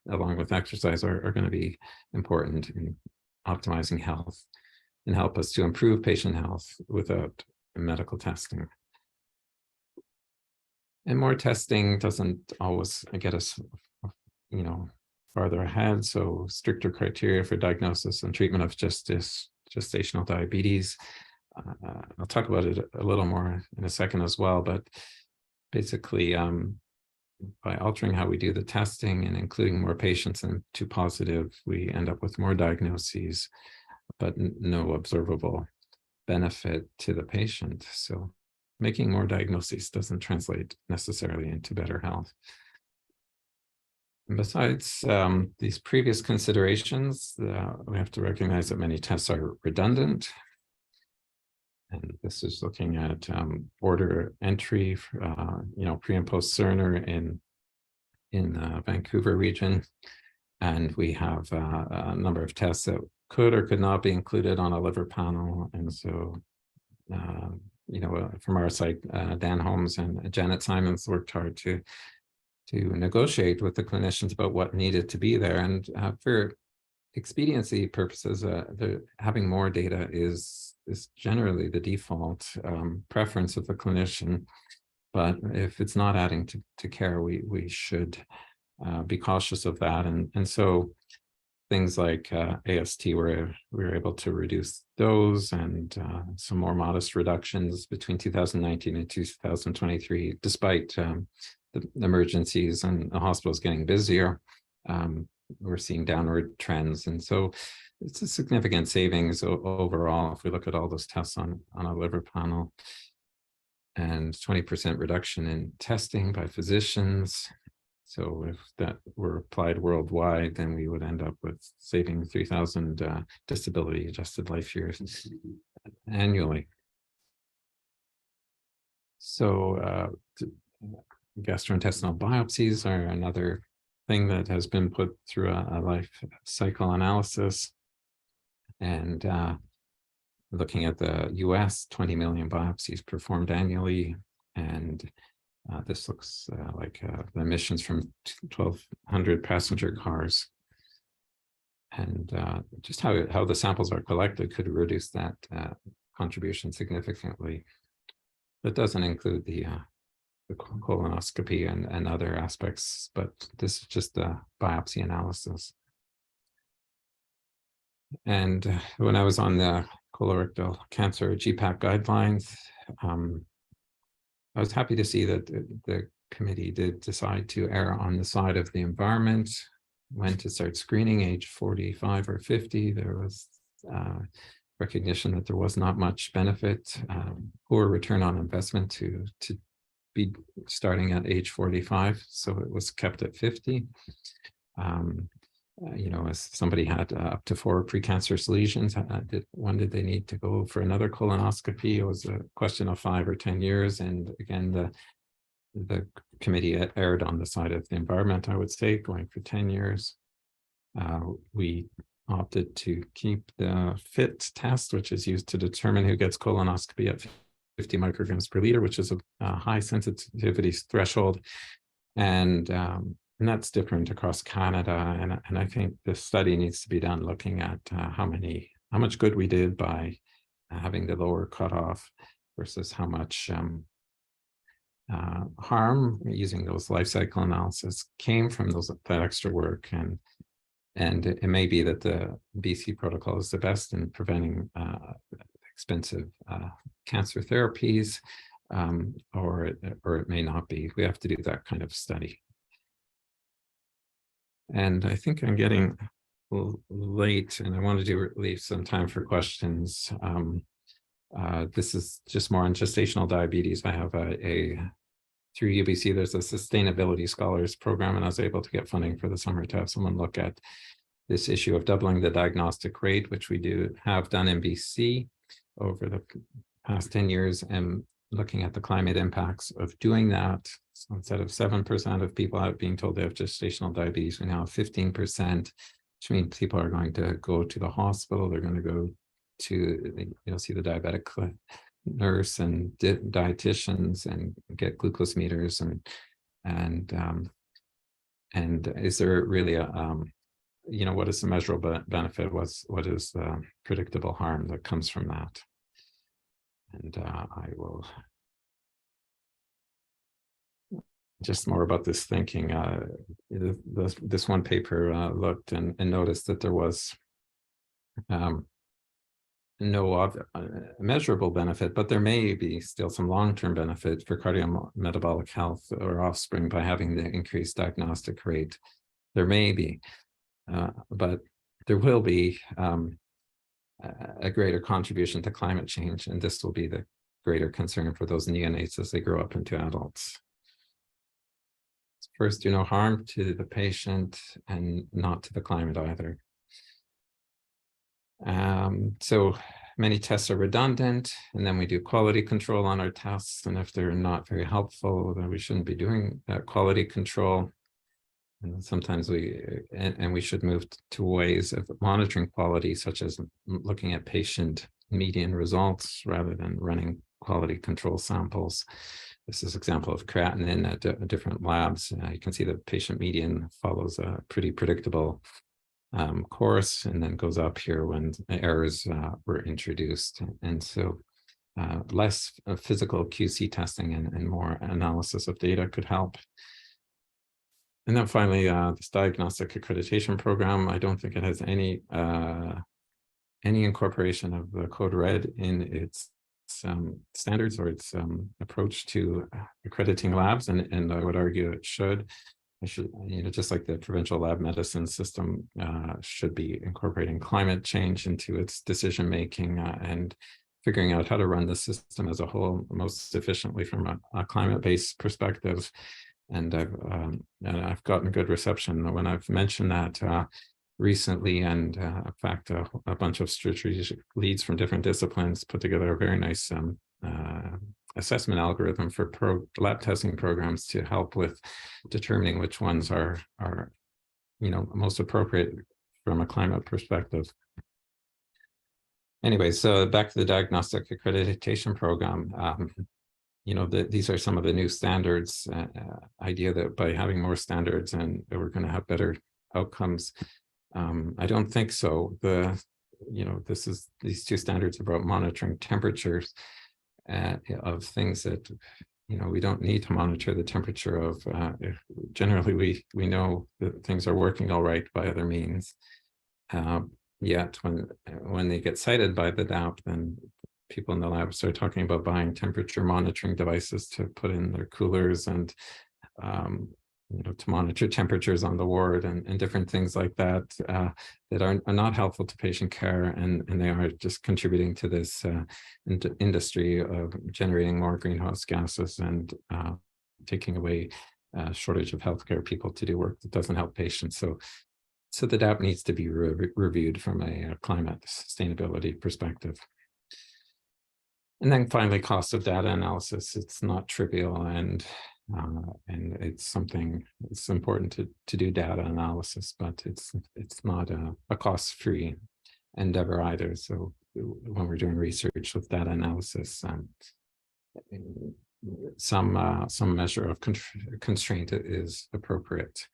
along with exercise, are going to be important in optimizing health and help us to improve patient health without medical testing. And more testing doesn't always get us, farther ahead. So stricter criteria for diagnosis and treatment of gestational diabetes. I'll talk about it a little more in a second as well, but basically, by altering how we do the testing and including more patients into positive, we end up with more diagnoses, but no observable benefit to the patient. So making more diagnoses doesn't translate necessarily into better health. And besides these previous considerations, we have to recognize that many tests are redundant. And this is looking at order entry, pre and post Cerner in the Vancouver region. And we have a number of tests that could or could not be included on a liver panel. And so, from our side, Dan Holmes and Janet Simons worked hard to negotiate with the clinicians about what needed to be there. And for expediency purposes, having more data is generally the default preference of the clinician. But if it's not adding to care, we should be cautious of that. And so things like AST, we were able to reduce those, and some more modest reductions between 2019 and 2023, despite the emergencies and the hospitals getting busier. We're seeing downward trends. And so it's a significant savings overall if we look at all those tests on a liver panel, and 20% reduction in testing by physicians. So if that were applied worldwide, then we would end up with saving 3,000 disability adjusted life years annually. So gastrointestinal biopsies are another thing that has been put through a life cycle analysis. And looking at the US, 20 million biopsies performed annually. And this looks like the emissions from 1,200 passenger cars. And just how the samples are collected could reduce that contribution significantly. That doesn't include the colonoscopy and other aspects, but this is just the biopsy analysis. And when I was on the colorectal cancer GPAC guidelines, I was happy to see that the committee did decide to err on the side of the environment, when to start screening, age 45 or 50. There was recognition that there was not much benefit, poor return on investment to be starting at age 45. So it was kept at 50. As somebody had up to 4 precancerous lesions, when did they need to go for another colonoscopy? It was a question of 5 or 10 years. And again, the committee erred on the side of the environment, I would say, going for 10 years. We opted to keep the FIT test, which is used to determine who gets colonoscopy at 50 micrograms per liter, which is a high sensitivity threshold. And that's different across Canada. And I think this study needs to be done looking at how much good we did by having the lower cutoff versus how much harm using those life cycle analysis came from that extra work. And it may be that the BC protocol is the best in preventing expensive cancer therapies, or it may not be. We have to do that kind of study. And I think I'm getting late, and I wanted to leave some time for questions. This is just more on gestational diabetes. I have through UBC, there's a sustainability scholars program, and I was able to get funding for the summer to have someone look at this issue of doubling the diagnostic rate, which we have done in BC over the past 10 years, and looking at the climate impacts of doing that. So instead of 7% of people out being told they have gestational diabetes, we now have 15%, which means people are going to go to the hospital. They're going to go to, see the diabetic nurse and dietitians and get glucose meters, and is there really a what is the measurable benefit? What is the predictable harm that comes from that? And I will just more about this thinking. This one paper looked and noticed that there was no measurable benefit, but there may be still some long-term benefit for cardiometabolic health or offspring by having the increased diagnostic rate. There may be, but there will be a greater contribution to climate change, and this will be the greater concern for those neonates as they grow up into adults. First, do no harm to the patient and not to the climate either. So many tests are redundant, and then we do quality control on our tests, and if they're not very helpful, then we shouldn't be doing quality control. And sometimes we should move to ways of monitoring quality, such as looking at patient median results rather than running quality control samples. This is an example of creatinine at different labs. You can see the patient median follows a pretty predictable course and then goes up here when errors were introduced. And so less physical QC testing and more analysis of data could help. And then finally, this diagnostic accreditation program, I don't think it has any incorporation of the code red in its standards or its approach to accrediting labs, and I would argue it should. I should, just like the provincial lab medicine system should be incorporating climate change into its decision making and figuring out how to run the system as a whole most efficiently from a climate-based perspective. And I've gotten good reception when I've mentioned that recently, and in fact, a bunch of strategic leads from different disciplines put together a very nice assessment algorithm for lab testing programs to help with determining which ones are most appropriate from a climate perspective. Anyway, so back to the diagnostic accreditation program. These are some of the new standards. Idea that by having more standards and we're going to have better outcomes. I don't think so. These two standards about monitoring temperatures of things that we don't need to monitor the temperature of. Generally, we know that things are working all right by other means. Yet when they get cited by the DAP, then people in the lab start talking about buying temperature monitoring devices to put in their coolers and to monitor temperatures on the ward and different things like that that are not helpful to patient care, and they are just contributing to this industry of generating more greenhouse gases and taking away shortage of healthcare people to do work that doesn't help patients. So the DAP needs to be reviewed from a climate sustainability perspective. And then finally, cost of data analysis. It's not trivial, and it's important to do data analysis, but it's not a cost-free endeavor either. So when we're doing research with data analysis, some measure of constraint is appropriate.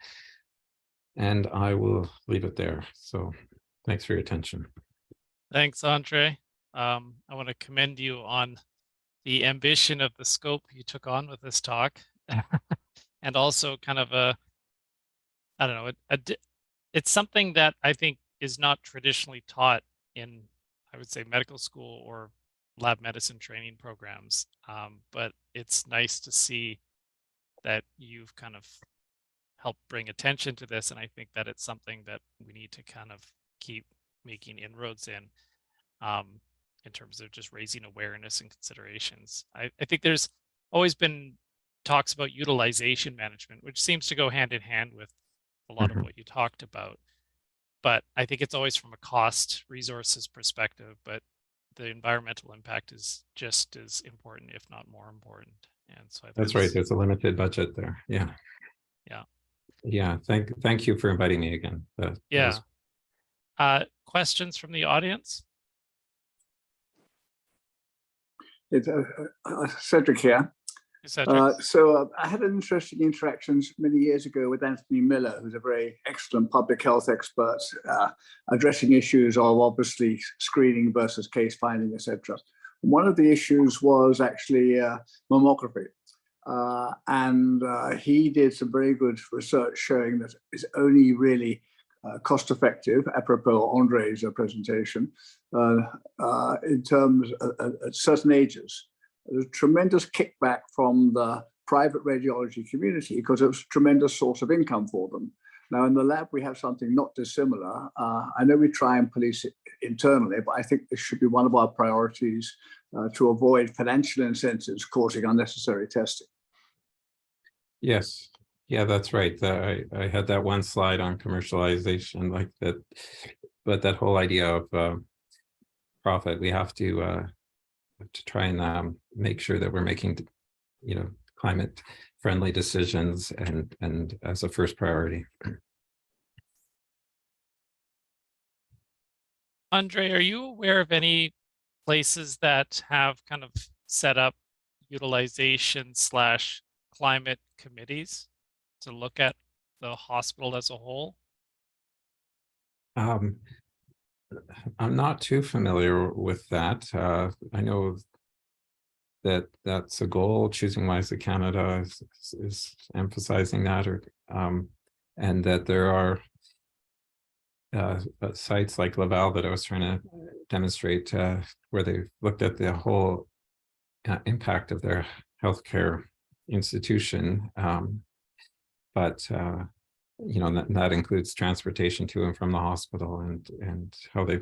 And I will leave it there. So thanks for your attention. Thanks, Andre. I want to commend you on the ambition of the scope you took on with this talk, and also kind of it's something that I think is not traditionally taught in, I would say, medical school or lab medicine training programs. But it's nice to see that you've kind of helped bring attention to this, and I think that it's something that we need to kind of keep making inroads in terms of just raising awareness and considerations. I think there's always been talks about utilization management, which seems to go hand in hand with a lot of what you talked about. but I think it's always from a cost resources perspective, but the environmental impact is just as important, if not more important. And so I think That's right. There's a limited budget there. Yeah. Yeah. Yeah. Thank you for inviting me again. That Yeah. was... Questions from the audience? It's Cedric here. I had an interesting interactions many years ago with Anthony Miller, who's a very excellent public health expert, addressing issues of obviously screening versus case finding, etc. One of the issues was actually mammography. He did some very good research showing that it's only really cost effective, apropos Andre's presentation, in terms at certain ages. There's a tremendous kickback from the private radiology community because it was a tremendous source of income for them. Now, in the lab, we have something not dissimilar. I know we try and police it internally, but I think this should be one of our priorities to avoid financial incentives causing unnecessary testing. Yes. Yeah, that's right. I had that one slide on commercialization like that, but that whole idea of profit, we have to try and make sure that we're making, climate friendly decisions and as a first priority. Andre, are you aware of any places that have kind of set up utilization / climate committees to look at the hospital as a whole? I'm not too familiar with that. I know that that's a goal. Choosing Wisely Canada is emphasizing that, and that there are sites like Laval that I was trying to demonstrate where they've looked at the whole impact of their healthcare institution. But that includes transportation to and from the hospital and how they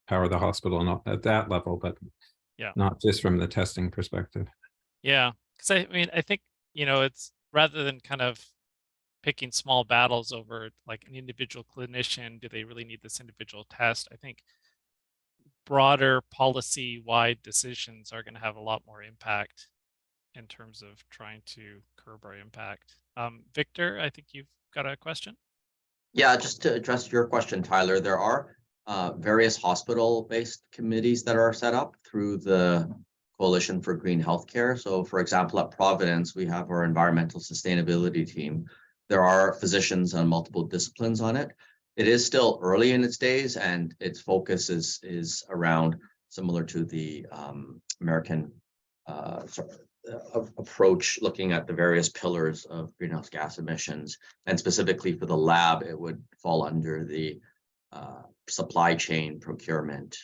power the hospital, not at that level, but not just from the testing perspective. Yeah, because I think, it's rather than kind of picking small battles over like an individual clinician, do they really need this individual test? I think broader policy-wide decisions are going to have a lot more impact in terms of trying to curb our impact. Victor, I think you've got a question. Yeah, just to address your question, Tyler, there are various hospital-based committees that are set up through the Coalition for Green Healthcare. So, for example, at Providence, we have our environmental sustainability team. There are physicians on multiple disciplines on it. It is still early in its days, and its focus is around similar to the American approach, looking at the various pillars of greenhouse gas emissions. And specifically for the lab, it would fall under the supply chain procurement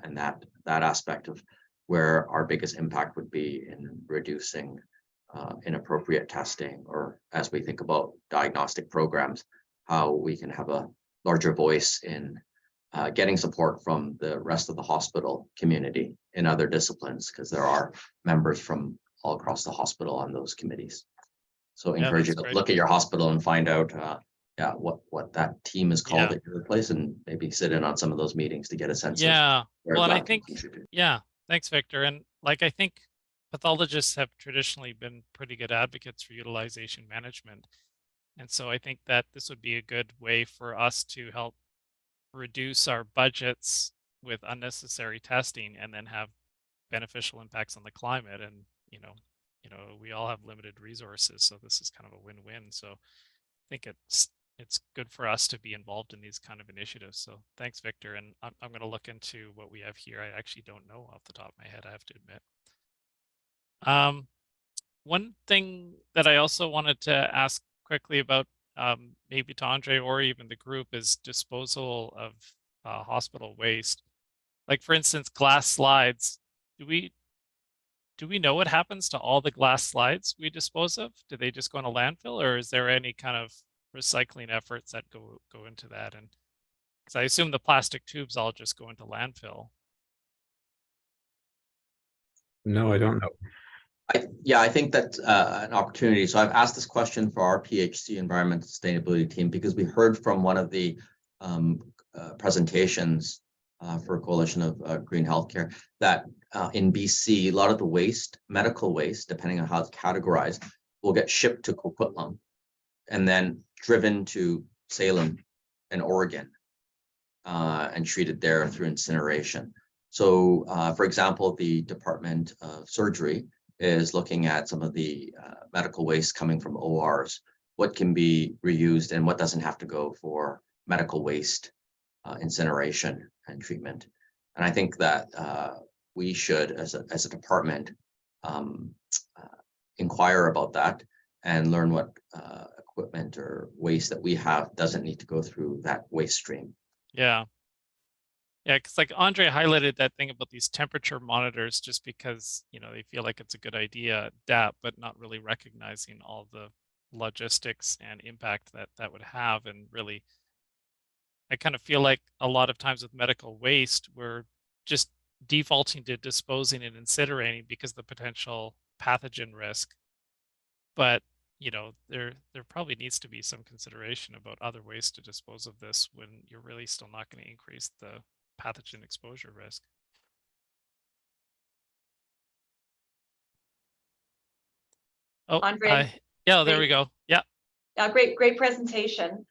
and that aspect of where our biggest impact would be in reducing inappropriate testing, or as we think about diagnostic programs, how we can have a larger voice in getting support from the rest of the hospital community in other disciplines, because there are members from all across the hospital on those committees. So encourage you to look at your hospital and find out what that team is called at your place, and maybe sit in on some of those meetings to get a sense of where well, and I can think contribute. Thanks, Victor. And like, I think pathologists have traditionally been pretty good advocates for utilization management. And so I think that this would be a good way for us to help reduce our budgets with unnecessary testing and then have beneficial impacts on the climate. And, we all have limited resources, so this is kind of a win-win. So I think it's good for us to be involved in these kind of initiatives. So thanks, Victor. And I'm going to look into what we have here. I actually don't know off the top of my head, I have to admit. One thing that I also wanted to ask quickly about, maybe to Andre or even the group, is disposal of hospital waste. Like, for instance, glass slides. Do we know what happens to all the glass slides we dispose of? Do they just go in a landfill, or is there any kind of recycling efforts that go into that? And because I assume the plastic tubes all just go into landfill. No, I don't know. I think that's an opportunity. So I've asked this question for our PhD environmental sustainability team, because we heard from one of the presentations for Coalition of Green Healthcare that in BC, a lot of the waste, medical waste, depending on how it's categorized, will get shipped to Coquitlam and then driven to Salem and Oregon and treated there through incineration. So, for example, the Department of Surgery is looking at some of the medical waste coming from ORs, what can be reused and what doesn't have to go for medical waste incineration and treatment. And I think that we should, as a department, inquire about that and learn what equipment or waste that we have doesn't need to go through that waste stream. Yeah. Yeah, because like Andre highlighted that thing about these temperature monitors just because, you know, they feel like it's a good idea at DAP, but not really recognizing all the logistics and impact that that would have. And really, I kind of feel like a lot of times with medical waste, we're just defaulting to disposing and incinerating because of the potential pathogen risk. But, you know, there probably needs to be some consideration about other ways to dispose of this when you're really still not going to increase the pathogen exposure risk. Oh, Andre, yeah, there we go. Yeah. Great presentation.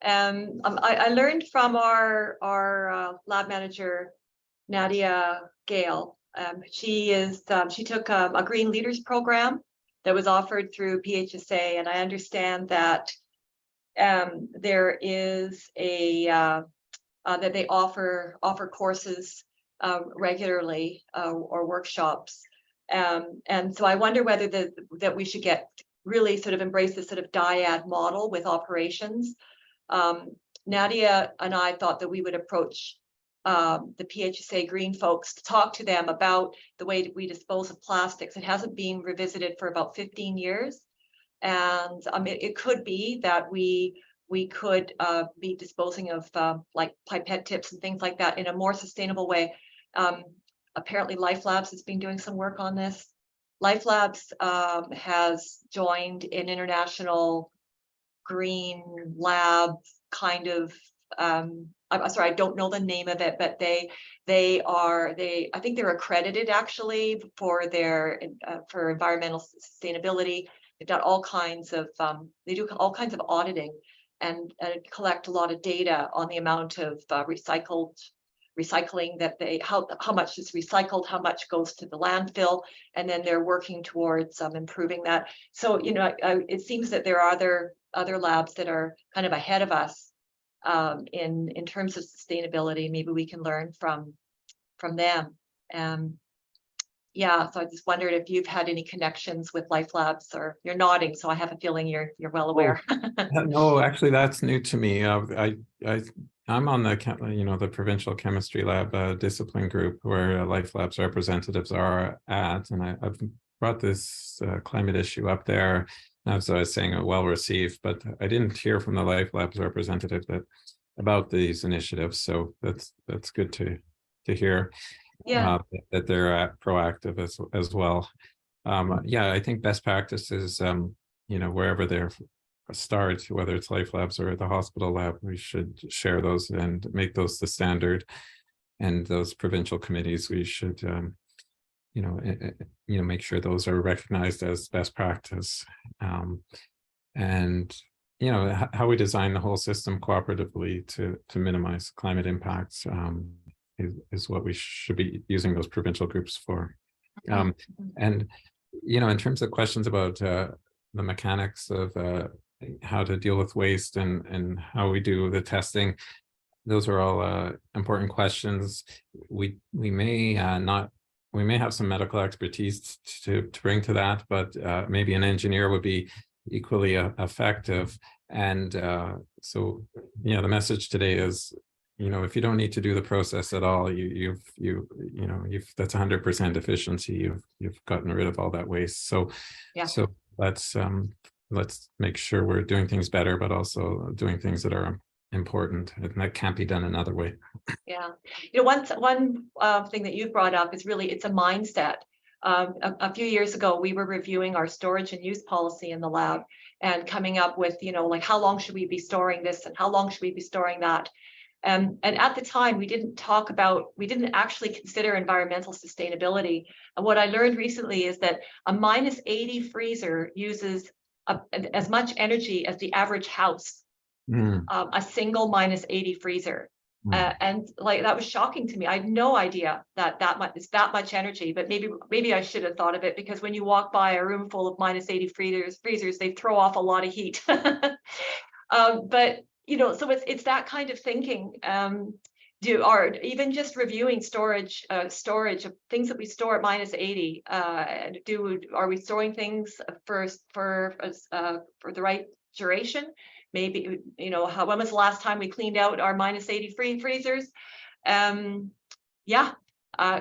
I learned from our lab manager, Nadia Gale. She took a Green Leaders program that was offered through PHSA, and I understand that there is that they offer courses regularly or workshops, and so I wonder whether that we should really sort of embrace this sort of dyad model with operations. Nadia and I thought that we would approach the PHSA Green folks to talk to them about the way that we dispose of plastics. It hasn't been revisited for about 15 years. And it could be that we could be disposing of like pipette tips and things like that in a more sustainable way. Apparently Life Labs has been doing some work on this. Life Labs has joined an international green lab kind of, I'm sorry, I don't know the name of it, but I think they're accredited actually for their for environmental sustainability. They've done all kinds of they do all kinds of auditing and collect a lot of data on the amount of recycling that how much is recycled, how much goes to the landfill, and then they're working towards improving that. So, you know, it seems that there are other labs that are kind of ahead of us in terms of sustainability. Maybe we can learn from them. Yeah, so I just wondered if you've had any connections with Life Labs, or you're nodding, so I have a feeling you're well aware. No, actually, that's new to me. I'm on the provincial chemistry lab discipline group where Life Labs representatives are at, and I've brought this climate issue up there. As I was saying, well received, but I didn't hear from the Life Labs representative about these initiatives. So that's good to hear. Yeah. That they're proactive as well. Yeah, I think best practices, wherever they're start, whether it's Life Labs or the hospital lab, we should share those and make those the standard. And those provincial committees, we should, make sure those are recognized as best practice. And how we design the whole system cooperatively to minimize climate impacts is what we should be using those provincial groups for. And in terms of questions about the mechanics of how to deal with waste and how we do the testing, those are all important questions. We may have some medical expertise to bring to that, but maybe an engineer would be equally effective. And so the message today is, if you don't need to do the process at all, that's 100% efficiency. You've gotten rid of all that waste. So yeah. So let's make sure we're doing things better, but also doing things that are important, and that can't be done another way. Yeah, one thing that you brought up is really, it's a mindset. A few years ago, we were reviewing our storage and use policy in the lab and coming up with, like, how long should we be storing this and how long should we be storing that? And at the time, we didn't actually consider environmental sustainability. And what I learned recently is that a -80 freezer uses as much energy as the average house, a single -80 freezer. And like, that was shocking to me. I had no idea that it's that much energy, but maybe I should have thought of it, because when you walk by a room full of -80 freezers, they throw off a lot of heat. But you know, so it's that kind of thinking. Or even just reviewing storage of things that we store at -80. Are we storing things for the right duration? Maybe, you know, when was the last time we cleaned out our -80 freezers? Yeah.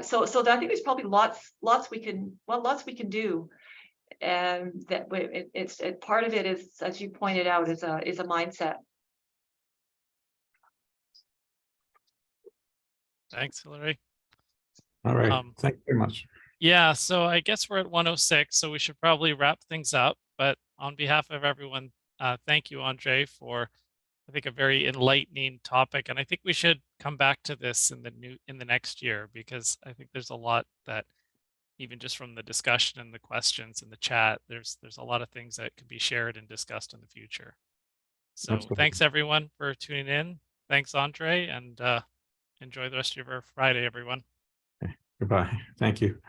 So I think there's probably lots we can do. That it's part of it is, as you pointed out, is a mindset. Thanks, Hilary. All right. Thank you very much. Yeah, so I guess we're at 1:06, so we should probably wrap things up. But on behalf of everyone, thank you, Andre, for, I think, a very enlightening topic. And I think we should come back to this in the next year, because I think there's a lot that, even just from the discussion and the questions in the chat, there's a lot of things that could be shared and discussed in the future. So Absolutely. Thanks everyone for tuning in. Thanks, Andre, and enjoy the rest of your Friday, everyone. Okay. Goodbye. Thank you.